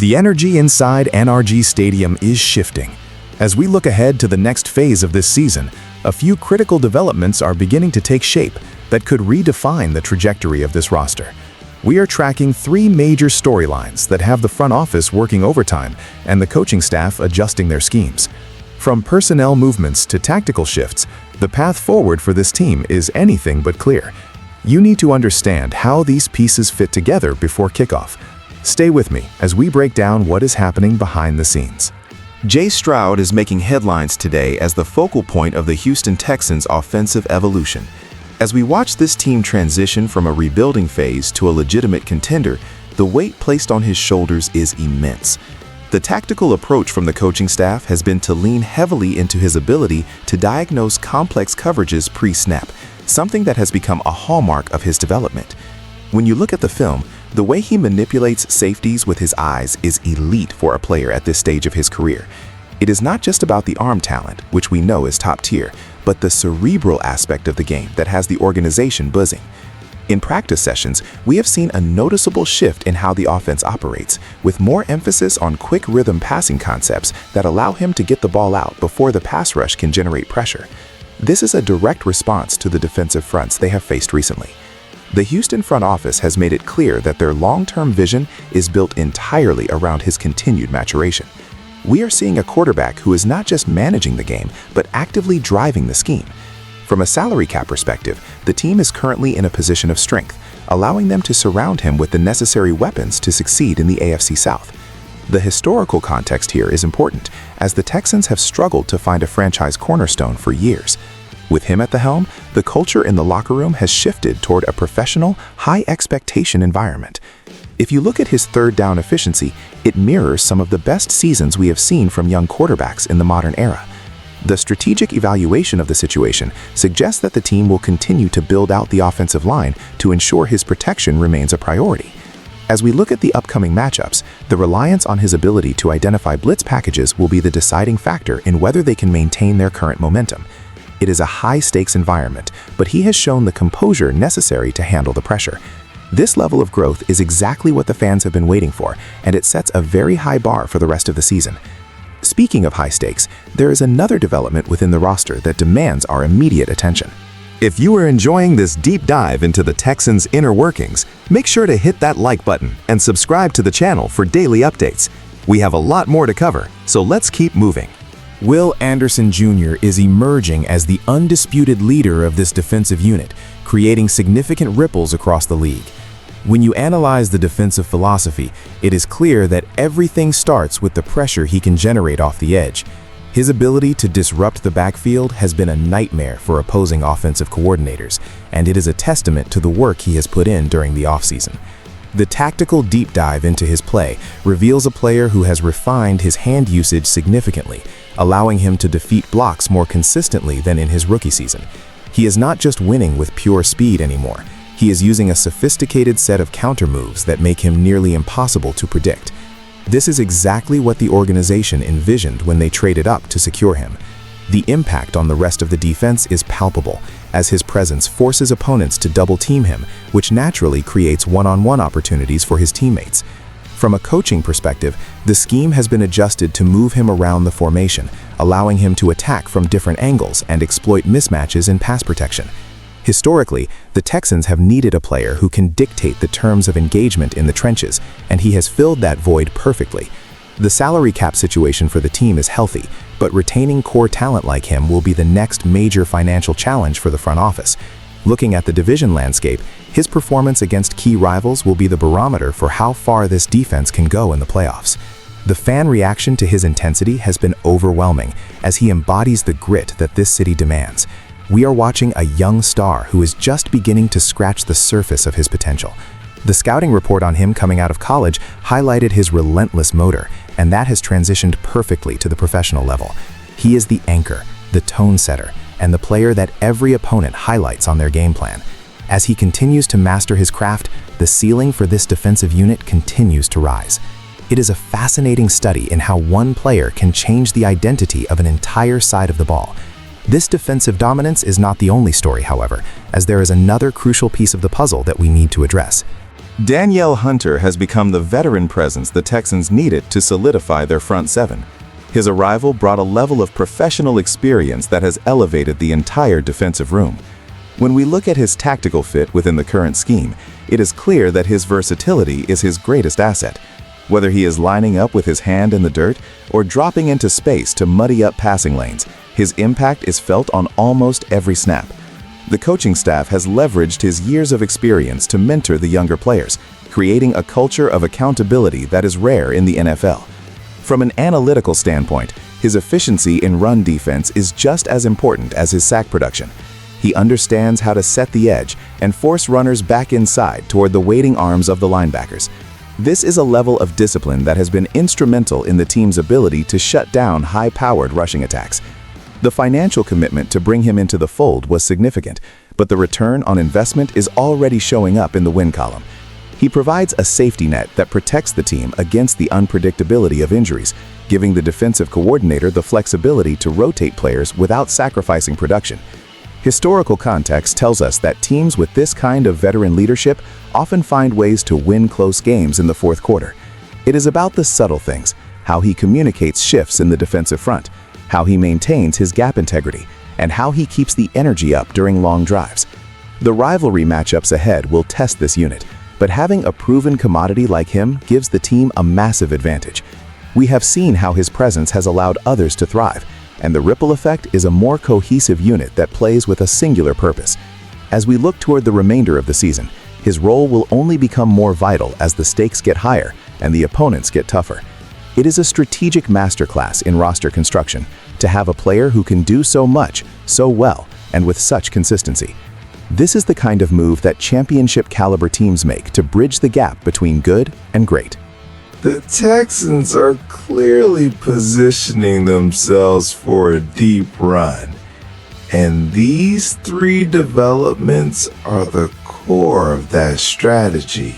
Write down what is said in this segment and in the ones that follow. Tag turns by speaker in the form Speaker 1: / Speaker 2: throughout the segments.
Speaker 1: The energy inside NRG Stadium is shifting. As we look ahead to the next phase of this season, a few critical developments are beginning to take shape that could redefine the trajectory of this roster. We are tracking three major storylines that have the front office working overtime and the coaching staff adjusting their schemes. From personnel movements to tactical shifts, the path forward for this team is anything but clear. You need to understand how these pieces fit together before kickoff. Stay with me as we break down what is happening behind the scenes.
Speaker 2: Jay Stroud is making headlines today as the focal point of the Houston Texans' offensive evolution. As we watch this team transition from a rebuilding phase to a legitimate contender, the weight placed on his shoulders is immense. The tactical approach from the coaching staff has been to lean heavily into his ability to diagnose complex coverages pre-snap, something that has become a hallmark of his development. When you look at the film, the way he manipulates safeties with his eyes is elite for a player at this stage of his career. It is not just about the arm talent, which we know is top tier, but the cerebral aspect of the game that has the organization buzzing. In practice sessions, we have seen a noticeable shift in how the offense operates, with more emphasis on quick rhythm passing concepts that allow him to get the ball out before the pass rush can generate pressure. This is a direct response to the defensive fronts they have faced recently. The Houston front office has made it clear that their long-term vision is built entirely around his continued maturation. We are seeing a quarterback who is not just managing the game, but actively driving the scheme. From a salary cap perspective, the team is currently in a position of strength, allowing them to surround him with the necessary weapons to succeed in the AFC South. The historical context here is important, as the Texans have struggled to find a franchise cornerstone for years. With him at the helm, the culture in the locker room has shifted toward a professional, high-expectation environment. If you look at his third down efficiency, it mirrors some of the best seasons we have seen from young quarterbacks in the modern era. The strategic evaluation of the situation suggests that the team will continue to build out the offensive line to ensure his protection remains a priority. As we look at the upcoming matchups, the reliance on his ability to identify blitz packages will be the deciding factor in whether they can maintain their current momentum. It is a high-stakes environment, but he has shown the composure necessary to handle the pressure. This level of growth is exactly what the fans have been waiting for, and it sets a very high bar for the rest of the season. Speaking of high stakes, there is another development within the roster that demands our immediate attention.
Speaker 1: If you are enjoying this deep dive into the Texans' inner workings, make sure to hit that like button and subscribe to the channel for daily updates. We have a lot more to cover, so let's keep moving. Will Anderson Jr. is emerging as the undisputed leader of this defensive unit, creating significant ripples across the league. When you analyze the defensive philosophy, it is clear that everything starts with the pressure he can generate off the edge. His ability to disrupt the backfield has been a nightmare for opposing offensive coordinators, and it is a testament to the work he has put in during the offseason. The tactical deep dive into his play reveals a player who has refined his hand usage significantly, allowing him to defeat blocks more consistently than in his rookie season. He is not just winning with pure speed anymore. He is using a sophisticated set of counter moves that make him nearly impossible to predict. This is exactly what the organization envisioned when they traded up to secure him. The impact on the rest of the defense is palpable, as his presence forces opponents to double-team him, which naturally creates one-on-one opportunities for his teammates. From a coaching perspective, the scheme has been adjusted to move him around the formation, allowing him to attack from different angles and exploit mismatches in pass protection. Historically, the Texans have needed a player who can dictate the terms of engagement in the trenches, and he has filled that void perfectly. The salary cap situation for the team is healthy, but retaining core talent like him will be the next major financial challenge for the front office. Looking at the division landscape, his performance against key rivals will be the barometer for how far this defense can go in the playoffs. The fan reaction to his intensity has been overwhelming, as he embodies the grit that this city demands. We are watching a young star who is just beginning to scratch the surface of his potential. The scouting report on him coming out of college highlighted his relentless motor, and that has transitioned perfectly to the professional level. He is the anchor, the tone setter, and the player that every opponent highlights on their game plan. As he continues to master his craft, the ceiling for this defensive unit continues to rise. It is a fascinating study in how one player can change the identity of an entire side of the ball. This defensive dominance is not the only story, however, as there is another crucial piece of the puzzle that we need to address.
Speaker 2: Danielle Hunter has become the veteran presence the Texans needed to solidify their front seven. His arrival brought a level of professional experience that has elevated the entire defensive room. When we look at his tactical fit within the current scheme, it is clear that his versatility is his greatest asset. Whether he is lining up with his hand in the dirt or dropping into space to muddy up passing lanes, his impact is felt on almost every snap. The coaching staff has leveraged his years of experience to mentor the younger players, creating a culture of accountability that is rare in the NFL. From an analytical standpoint, his efficiency in run defense is just as important as his sack production. He understands how to set the edge and force runners back inside toward the waiting arms of the linebackers. This is a level of discipline that has been instrumental in the team's ability to shut down high-powered rushing attacks. The financial commitment to bring him into the fold was significant, but the return on investment is already showing up in the win column. He provides a safety net that protects the team against the unpredictability of injuries, giving the defensive coordinator the flexibility to rotate players without sacrificing production. Historical context tells us that teams with this kind of veteran leadership often find ways to win close games in the fourth quarter. It is about the subtle things, how he communicates shifts in the defensive front, how he maintains his gap integrity, and how he keeps the energy up during long drives. The rivalry matchups ahead will test this unit, but having a proven commodity like him gives the team a massive advantage. We have seen how his presence has allowed others to thrive, and the ripple effect is a more cohesive unit that plays with a singular purpose. As we look toward the remainder of the season, his role will only become more vital as the stakes get higher and the opponents get tougher. It is a strategic masterclass in roster construction to have a player who can do so much, so well, and with such consistency. This is the kind of move that championship-caliber teams make to bridge the gap between good and great.
Speaker 3: The Texans are clearly positioning themselves for a deep run, and these three developments are the core of that strategy.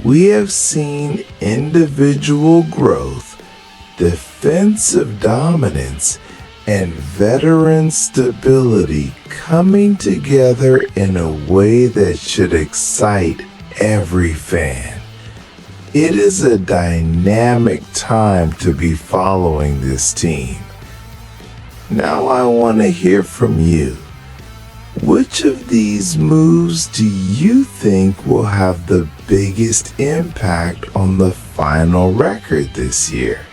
Speaker 3: We have seen individual growth, defensive dominance, and veteran stability coming together in a way that should excite every fan. It is a dynamic time to be following this team. Now I want to hear from you. Which of these moves do you think will have the biggest impact on the final record this year?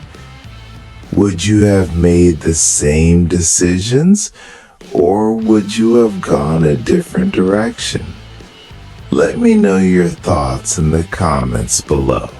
Speaker 3: Would you have made the same decisions, or would you have gone a different direction? Let me know your thoughts in the comments below.